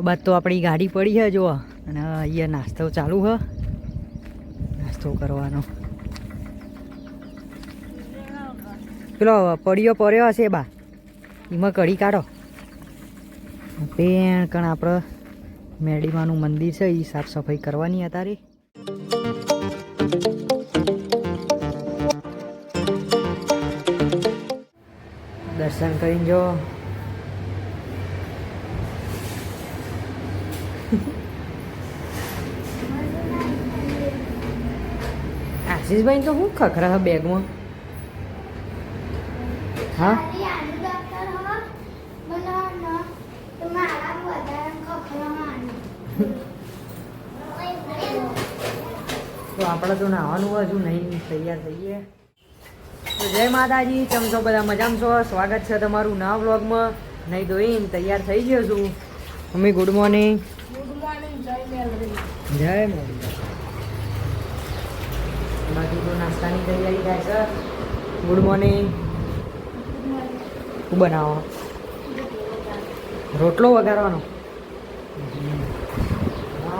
બાદ તો આપણી ગાડી પડી છે જો, અને અહીંયા નાસ્તો ચાલુ છે, નાસ્તો કરવાનો. પેલો પડ્યો પડ્યો હશે બા, એમાં કઢી કાઢો. પેણ કણ આપણે મેડીમાનું મંદિર છે, એ સાફ સફાઈ કરવાની અત્યારે. દર્શન કરીને જો. આશીષભાઈ તો શું ખખરા બેગમાં? હા તો આપણે તો નાવાનું હજુ નહીં, તૈયાર થઈએ. તો જય માતાજી, કેમ છો બધા? મજામાં છો? સ્વાગત છે તમારું નવા વ્લોગમાં. નહીં ધોઈને તૈયાર થઈ ગયો છું. Mummy good morning. જય મોર્નિંગ. બાકી તો નાસ્તાની તૈયારી થાય છે. Good morning. શું બનાવો? રોટલો વઘારવાનો.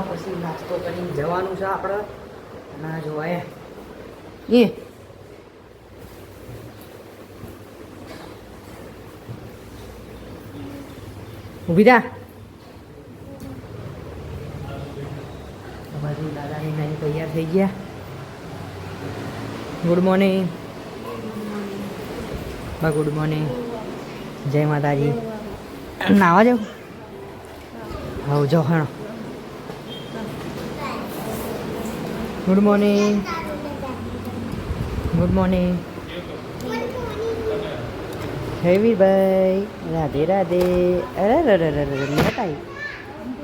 પછી નાસ્તો કરીને જવાનું છે આપણે. ના જોવાય એ ઊભી થા. બાજુ દાદાની નાની તૈયાર થઈ ગયા. Good morning. બા ગુડ મોર્નિંગ. જય માતાજી. નાવા જાવ? આવ જો હણો. Good morning. Good morning. હેવી ભાઈ, રાધે રાધે. અરે મતાઈ.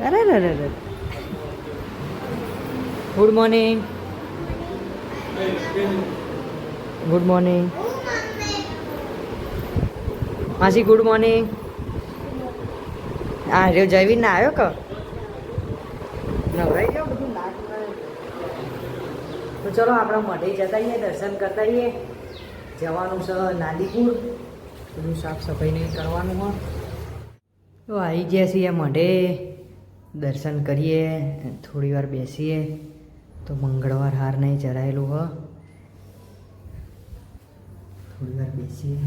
અરે ગુડ મોર્નિંગ. ગુડ મોર્નિંગ માસી. Good morning. હા રે જયવીર ના આવ્યો કે નવરાઈ ગયો બધું ના. તો ચલો આપણે મઢે જતા આવીએ, દર્શન કરતા આવીએ. જવાનું છે નાદીપુર, બધું સાફ સફાઈ નહીં કરવાનું હોય. તો આવી ગયા છીએ મઢે, દર્શન કરીએ, થોડી વાર બેસીએ. તો મંગળવાર હાર નહીં ચરાયેલું હોય, થોડી વાર બેસીએ.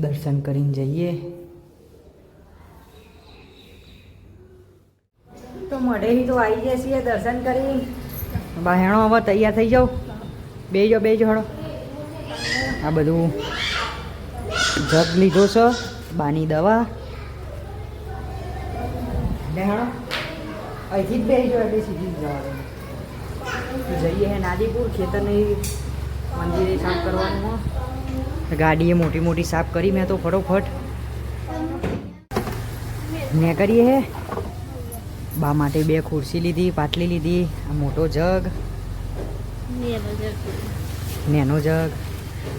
દર્શન કરીને જઈએ. તો મળેલી તો આવી જાય છીએ દર્શન કરી. બહેણો હવે તૈયાર થઈ જાઓ. બેજો હળો. આ બધું જગ લીધો છે, બાની દવા. બહેણો અહીંથી જ બેસજો એટલે સીધી જવાનું. જઈએ હે નાદીપુર, ખેતરની મંદિરે સાફ કરવાનું હોય. ગાડીએ મોટી મોટી સાફ કરી મેં તો ફટોફટ ને કરીએ હે. બા માટે 2 ખુરશી લીધી, પાટલી લીધી, આ મોટો જગ, નેનો જગ.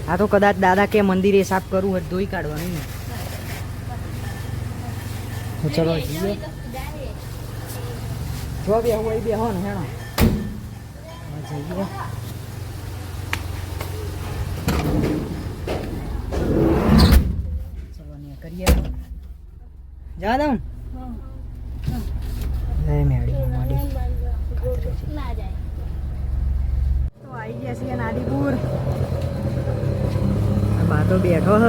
આ તો કદાચ દાદા કે મંદિરે સાફ કરવું હોય ધોઈ કાઢવાનું. ચલો જઈએ. જો બે હોય બે હો ને હેણો જઈએ. કરીએ જા દઉં. મેડી તો આવી ગયા છીએ નાદીપુર. બા તો બેઠો હ.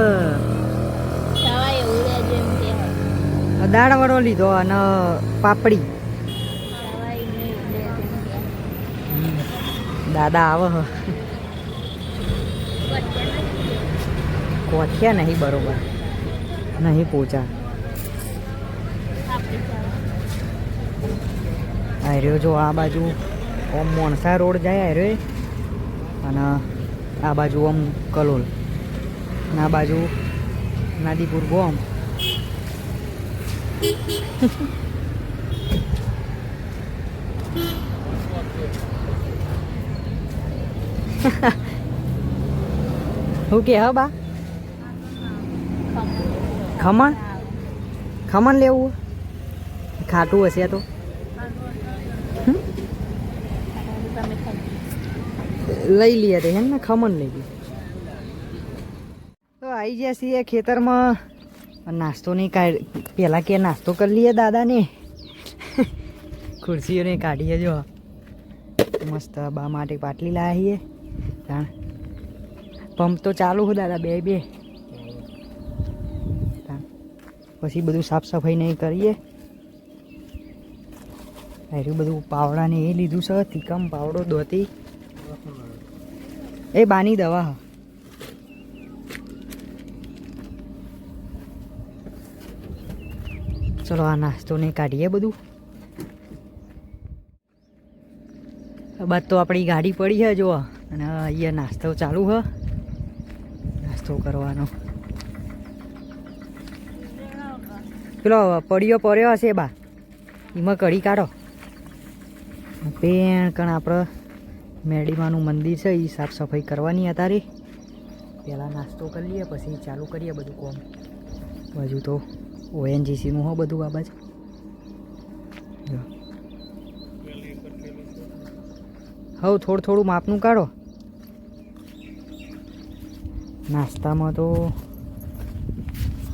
દાળ વડો લીધો અને પાપડી. દાદા આવે હ. કોઠિયા નહીં બરોબર, નહીં પહોંચા. આર્યો જો આ બાજુ ઓમ મોણસા રોડ જાય આર્યો, અને આ બાજુ ઓમ કલોલ, અને આ બાજુ નાદીપુર ગોમ. શું કે હા બા? ખમણ લેવું? ખાટું હશે તો લઈ લઈએ તે હેને ખમણ લઈ લઈએ. તો આવી ગયા છીએ ખેતરમાં. નાસ્તો નહીં પહેલાં કે નાસ્તો કરી લઈએ દાદાને. ખુરશીઓને કાઢીએ જો મસ્ત બા માટે પાટલી લાવીએ. જાણ પંપ તો ચાલુ હોય દાદા બે પછી બધું સાફ સફાઈ નહીં કરીએ. એરું બધું પાવડાને એ લીધું છે. તીકમ પાવડો દોતી એ બાની દવા. ચલો આ નાસ્તો નહીં કાઢીએ બધું. બાદ તો આપણી ગાડી પડી છે જો. અને અહીંયા નાસ્તો ચાલુ છે. નાસ્તો કરવાનો પેલો પડ્યો પડ્યો હશે બા એમાં કઢી કાઢો. પેણ કણ આપણે મેડીમાનું મંદિર છે એ સાફ સફાઈ કરવાની અત્યારે. પહેલાં નાસ્તો કરી લઈએ પછી ચાલુ કરીએ બધું કોમ. બાજુ તો ONGCનું હો બધું આ બાજુ. હવે થોડું માપનું કાઢો. નાસ્તામાં તો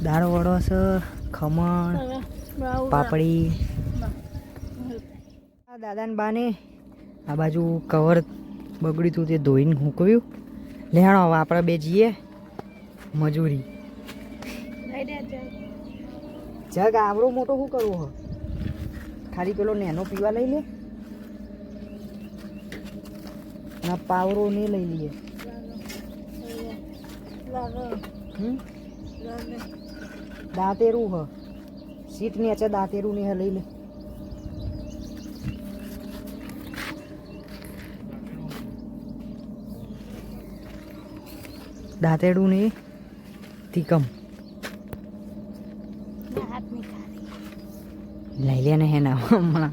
દાળ વડો છે, ખમણ, પાપડી. દાદાને બાને આ બાજુ કવર બગડ્યું હતું તે ધોઈને મૂકવ્યું. લેણો હવે આપણે બે જઈએ મજૂરી. જગ આવડો મોટો શું કરવું હો? ખાલી પેલો નેનો પીવા લઈ લે. ના પાવરો ને લઈ લઈએ. દાંતેરું હ સીટ નીચે દાંતેરું ને લઈ લે. દાંતેડું ને તીકમ લઈ લે ને હે ના હમણાં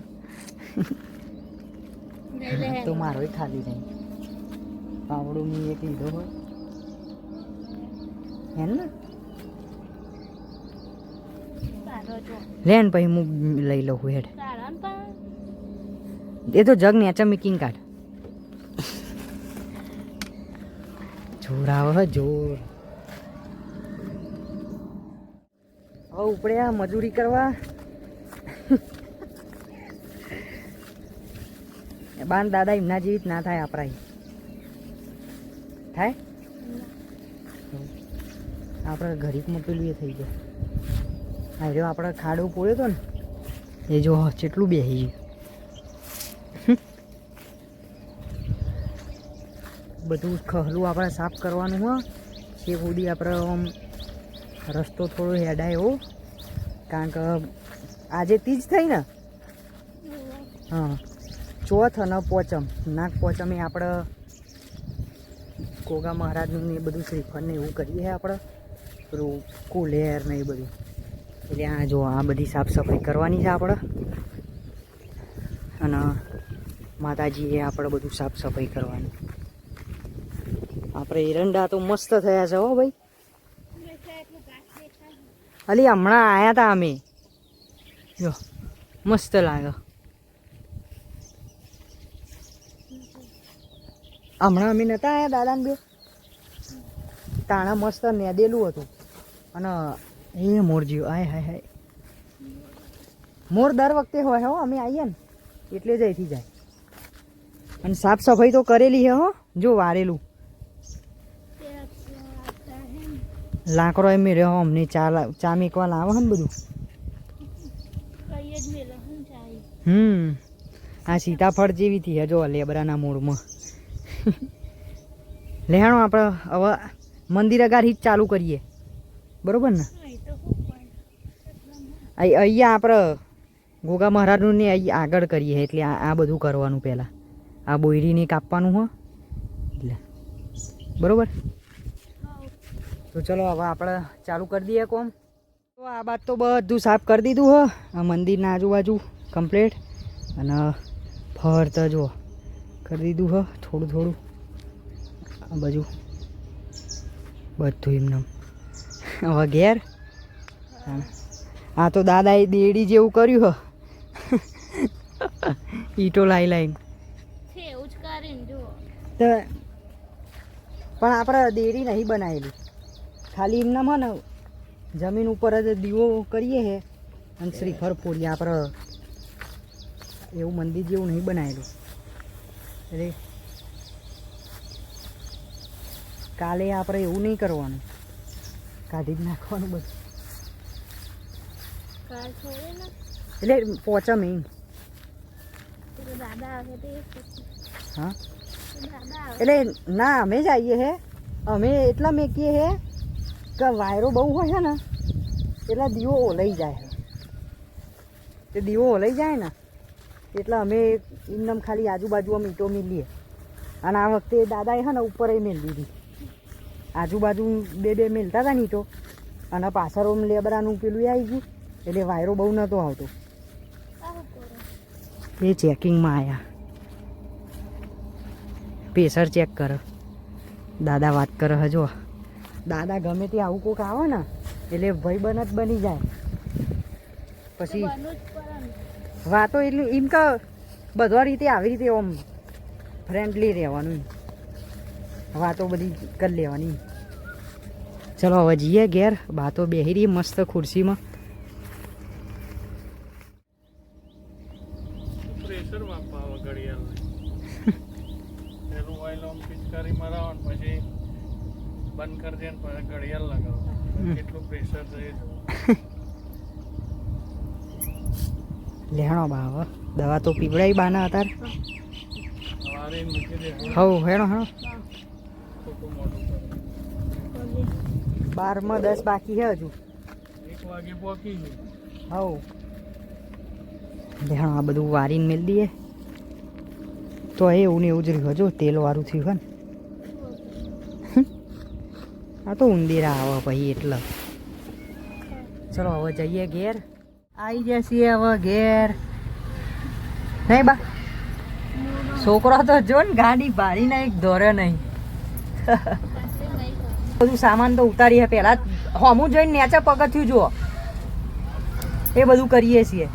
તો મારો ખાલી નહીં. પાવડું મેં એક લીધો હોય હે ને લે ને પછી હું લઈ લઉં હેડ. એ તો જગ નેચા મેકિંગ કાઢ. જોર આવે જોર. હવે ઉપડ્યા મજૂરી કરવા. બાન દાદા એમના જેવી ના થાય આપણા થાય. આપણે ગરીબમાં પેલું એ થઈ ગયું. હા જો આપણે ખાડો પોળ્યો હતો ને એ જો કેટલું બેસી ગયું. બધું ખહલું આપણે સાફ કરવાનું હોય. એ સુધી આપણે આમ રસ્તો થોડો હેડાય એવો. કારણ કે આજે તીજ થઈ ને. હા ચોથ અને પોચમ નાગ પોચમ એ આપણે ગોગા મહારાજનું ને એ બધું શ્રીફળ ને એવું કરીએ આપણે. પેલું કુલેર ને એ બધું. એટલે આ જો આ બધી સાફ સફાઈ કરવાની છે આપણે. અને માતાજીએ આપણે બધું સાફ સફાઈ કરવાની. આપણે એરંડા તો મસ્ત થયા છે હો ભાઈ. અલી હમણાં આવ્યા હતા અમે જો મસ્ત લાગે. હમણાં અમે નહોતા આવ્યા દાદાને બે તાણા મસ્ત નેદેલું હતું. અને એ મોર જીવ આય હાય હાય. મોર દર વખતે હોય હો અમે આવીએ ને એટલે જ અહીંથી જાય. અને સાફ સફાઈ તો કરેલી છે હો. જો વારેલું લાકડો એમ રહ્યો. અમને ચા મેકવા લાવે ને બધું. આ સીતાફળ જેવી થી જો લેબરાના મૂળમાં. લેહાણો આપણે હવે મંદિર અગાડી જ ચાલુ કરીએ બરોબર ને. અહીંયા આપણે ગોગા મહારાજનું ને અહીંયા આગળ કરીએ. એટલે આ બધું કરવાનું પહેલાં. આ બોયરીને કાપવાનું હો એટલે બરોબર. તો ચલો હવે આપણે ચાલુ કરી દઈએ કોમ. તો આ બાદ તો બધું સાફ કરી દીધું હો. આ મંદિરના આજુબાજુ કમ્પ્લીટ. અને ફરતા જુઓ કરી દીધું હો થોડું આ બાજુ બધું એમને. હવે ઘેર આ તો દાદાએ દેડી જેવું કર્યું હો. ઈટો લાઈ લાઈને છે એવું જ કરીને જુઓ. તો પણ આપણે દેરી નહીં બનાવેલી, ખાલી એમનામાં ને જમીન ઉપર જ દીવો કરીએ છે અને શ્રીફળ ફોડીએ. આપણે એવું મંદિર જેવું નહીં બનાવેલું. એટલે કાલે આપણે એવું નહીં કરવાનું, કાઢી જ નાખવાનું બધું. કાલ છોડે ને એટલે પહોંચમ એમ. તો દાદા આવે તો એ હા દાદા આવે. એટલે ના અમે જ આવીએ છે, અમે એટલા મેકીએ છે કે વાયરો બહુ હોય છે ને એટલા દીવો ઓલાઈ જાય છે. તે દીવો ઓલાઈ જાય ને એટલે અમે એમનેમ ખાલી આજુબાજુ અમે ઈંટો મેલીએ. અને આ વખતે દાદાએ છે ને ઉપર મેલી દીધી, આજુબાજુ બે બે મેલતા હતા ને ઈંટો, અને પાછળ લેબરાનું પેલું આવી ગયું એટલે વાયરો બહુ નહોતો આવતો. એ ચેકિંગમાં આવ્યા, પ્રેશર ચેક કરે. દાદા વાત કરે હજુ. દાદા ગમે તે આવું કોક આવે ને એટલે ભાઈબંધ જ બની જાય. પછી વાતો એટલી એમ કે બધા રીતે આવી રીતે આમ ફ્રેન્ડલી રહેવાનું, વાતો બધી કરી લેવાની. ચલો હવે જઈએ ઘેર. બાતો બેહી રહી મસ્ત ખુરશીમાં. પ્રેશર માપવા આવે ઘડિયાળ પેલું ઓઇલ ઓમ પિચકારી મરાવવાનું, પછી બંધ કરી દે, પછી ઘડિયાળ લગાવો, કેટલું પ્રેશર છે. લેણો બા હવે દવા તો પીવડાવી બાના અત્યારે. સવારે મૂકી દે. હવ હેણો હેણો. ખોટું મોટું કરે. 12 માં 10 બાકી છે હજુ. 1 વાગે પહોંચી ગઈ. હવ લેણો આ બધું વારીને મેળ દઈએ તો એવું ને એવું જ રહ્યું. જો તેલ વાળું થયું ને. આ તો ઉંદીરા આવે પછી એટલે. ચલો હવે જઈએ ઘેર. આવી જશે હવે ઘેર. નહીં બા છોકરો તો જો ને ગાડી ભાડીને એક દોરે નહીં. બધું સામાન તો ઉતારીએ પહેલાં હોમું જોઈને નેચા પગથિયું જુઓ, એ બધું કરીએ છીએ.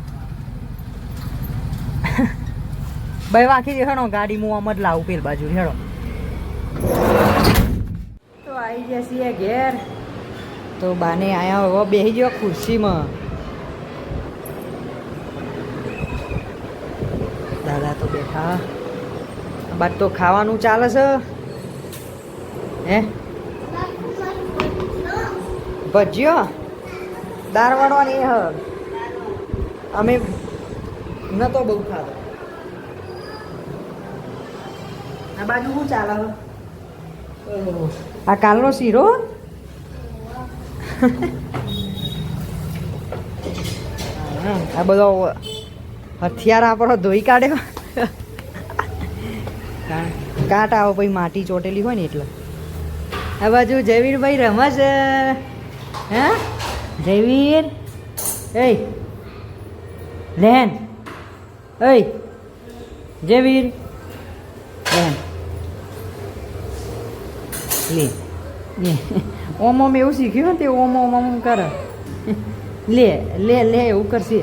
ભાઈ વાંખી હેડો ગાડી હું આમ જ લાવું પેલ બાજુ હેડો. તો આવી જશે ઘેર. તો બાને આયા હવે બેસી ગયો ખુરશીમાં. દાદા તો બેઠા. બાદ તો ખાવાનું ચાલે છે. હે ભજીયો દાળ વાળવાની હ અમે નતો બહુ ખાધો. આ બાજુ શું ચાલે? આ કાલનો શીરો. આ બધો હથિયાર આપણો ધોઈ કાઢ્યો. કાંટ આવો પછી માટી ચોટેલી હોય ને એટલે. આ બાજુ જયવીરભાઈ રમસ. હે જયવીર એ લેન એ જયવીર લેન લે ઓમ ઓમ એવું શીખ્યું ને તે ઓમ ઓમ ઓમ કરે. લે લે લે એવું કરશે.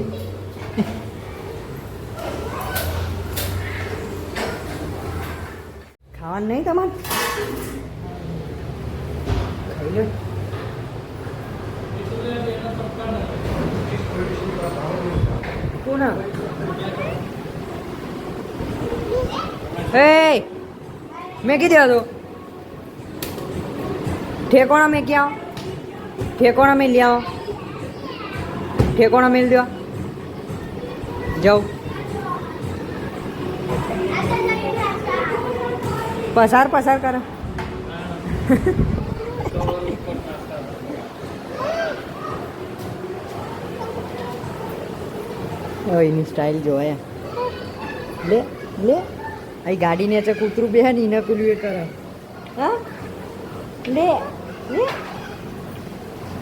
ખાવાનું નહીં તમારે? ખાઈ લો. કોણ? એ મેં કીધું હતું ઠેકોણા મેં ક્યાં ઠેકોણા મેં લઈ આવો. ઠેકોણા મેલ દો. જાઓ પસાર પસાર કરો. એની સ્ટાઇલ જોયા. લે લે અહીં ગાડી ને કૂતરું બે ને એને પેલું એ કરે. હા લે લે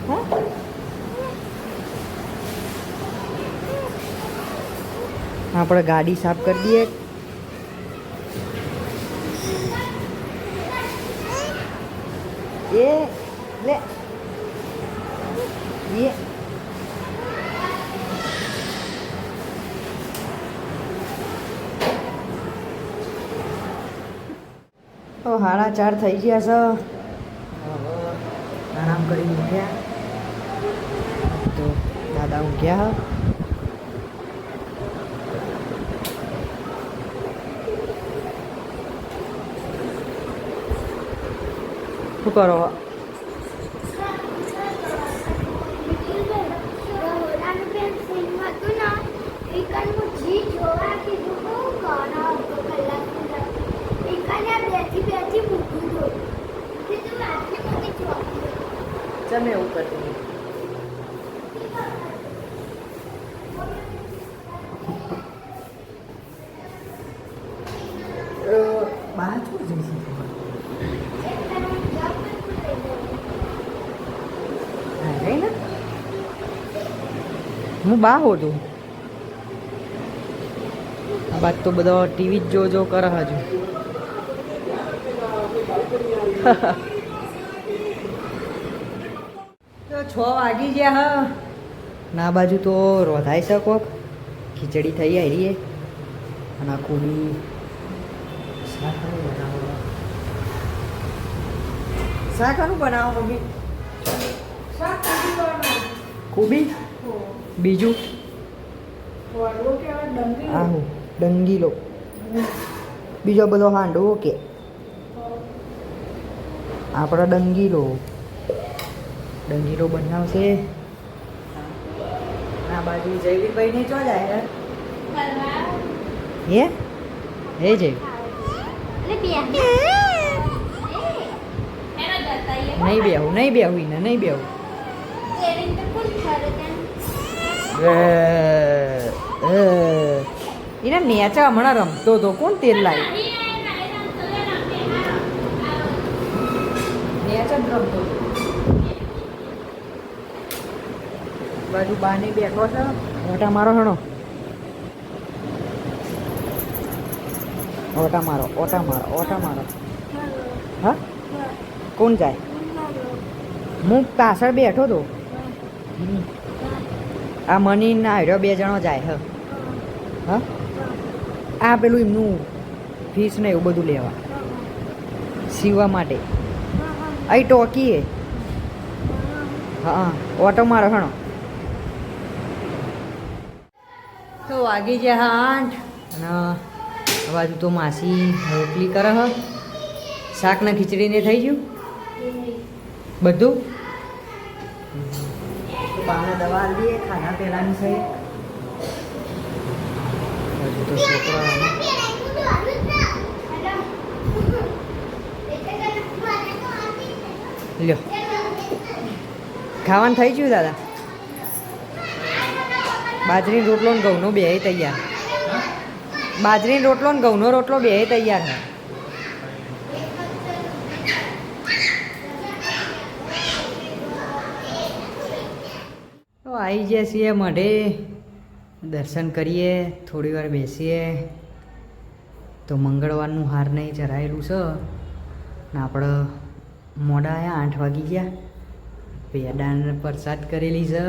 હા આપણે ગાડી સાફ કરી દઈએ. એ લે એ તો 4:30 થઈ ગયા છે. હવે આરામ કરી ઊંઘ્યા તો દાદા ઊંઘ્યા. શું કરો? તમે એવું કરતી બહાર શું જઈશું? ને હું બા હોતું આ બાદ તો બધો ટીવી જ જો કરે હજુ. તો 6 વાગી ગયા હ. ના બાજુ તો રોધાય છે કોક. ખીચડી થઈ આવી અને આ કોબી શાકનું બનાવો મમ્મી. કોબી બીજું આહું ડંગીલો બીજો બધો હાંડવો કે આપણો ડંગીલો બનાવશે. આ બાજુ જયવીરભાઈ ને ચો જાય હે જય નહીં બેહું એને નહીં બેહું. એને નેચા હમણાં રમતો હતો. કોણ તેલ લાવી? નેચા જ રમતો હતો. બાજુ બાને બેઠો છે. ઓટા મારો હણો. ઓટા મારો. હા કોણ જાય? હું પાછળ બેઠો હતો. આ મની ના હાર્યો 2 જણો જાય. હા આ પેલું એમનું ફીસ ને એવું બધું લેવા સીવવા માટે. અહીં ટોકીએ. હા ઓટો મારો હણો. તો વાગી જાય 8 અને આ બાજુ તો માસી રોટલી કરે હ. શાક ને ખીચડીને થઈ ગયું બધું. બાને દવા આપીએ ખાના પહેલાની છે. હજુ તો છોકરા લ્યો ખાવાનું થઈ ગયું દાદા. બાજરી રોટલો ને ઘઉંનો બે તૈયાર. બાજરી રોટલો ને ઘઉંનો રોટલો બે તૈયાર છે. તો આવી જઈએ છીએ મઢે. દર્શન કરીએ, થોડી વાર બેસીએ. તો મંગળવારનું હાર નહીં ચરાયેલું છે ને આપણે મોડા આવ્યા 8 વાગી ગયા. પેડાને પ્રસાદ કરેલી છે.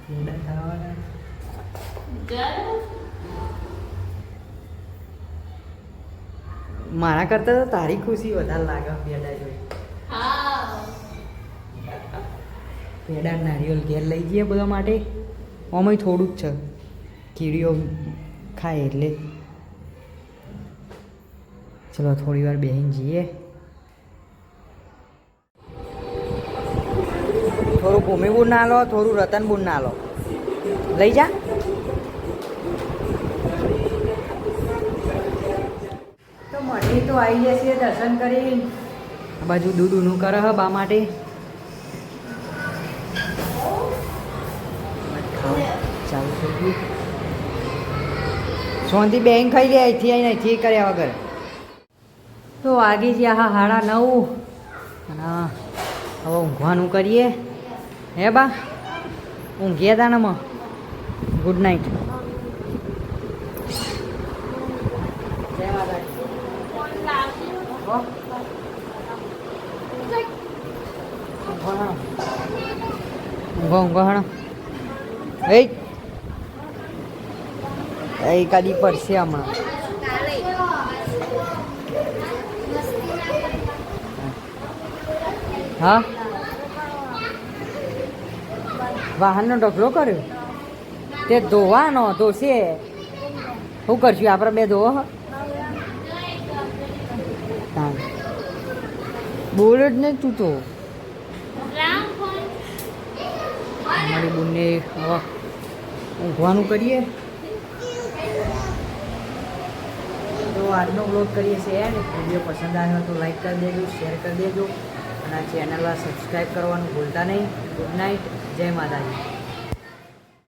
પેડા ખાવાના મારા કરતા તો તારી ખુશી વધારે લાગે. પેડા જોઈ પેડા નારિયેળ ઘેર લઈ જઈએ બધા માટે. આમાંય થોડું જ છે. કીડીઓ ખાય એટલે ચલો થોડી વાર બેહીને જઈએ. થોડું ભૂમિબુન ના લો, થોડું રતનબુન ના લો. લઈ જા. તો મળી તો આવી જશે દર્શન કરી. આ બાજુ દૂધનું કરે હ બા માટે. ચાલુ થઈ ગયું. સોંધી બેંક ખાઈ લે. અહીંથી કર્યા વગર. તો વાગી ગયા 9:30 અને હવે ઊંઘવાનું કરીએ. હે બા ઊંઘ્યા હતા ને ગુડ નાઇટ. ઊંઘો હણો. એ કાદી પડશે હમણાં. હા વાહનનો ઢગલો કર્યો તે ધોવાનો ધોશે શું કરશું આપણે બે ધોવો હ? હા બોલ જ નહીં તું તો અમારી બુનને હવે ઊંઘવાનું કરીએ તો આજનો બ્લોગ કરીએ છીએ એન્ડ વિડીયો પસંદ આવ્યો તો લાઈક કરી દેજો શેર કરી દેજો અને આ ચેનલમાં સબસ્ક્રાઈબ કરવાનું ભૂલતા નહીં. ગુડ નાઇટ, જય માતાજી.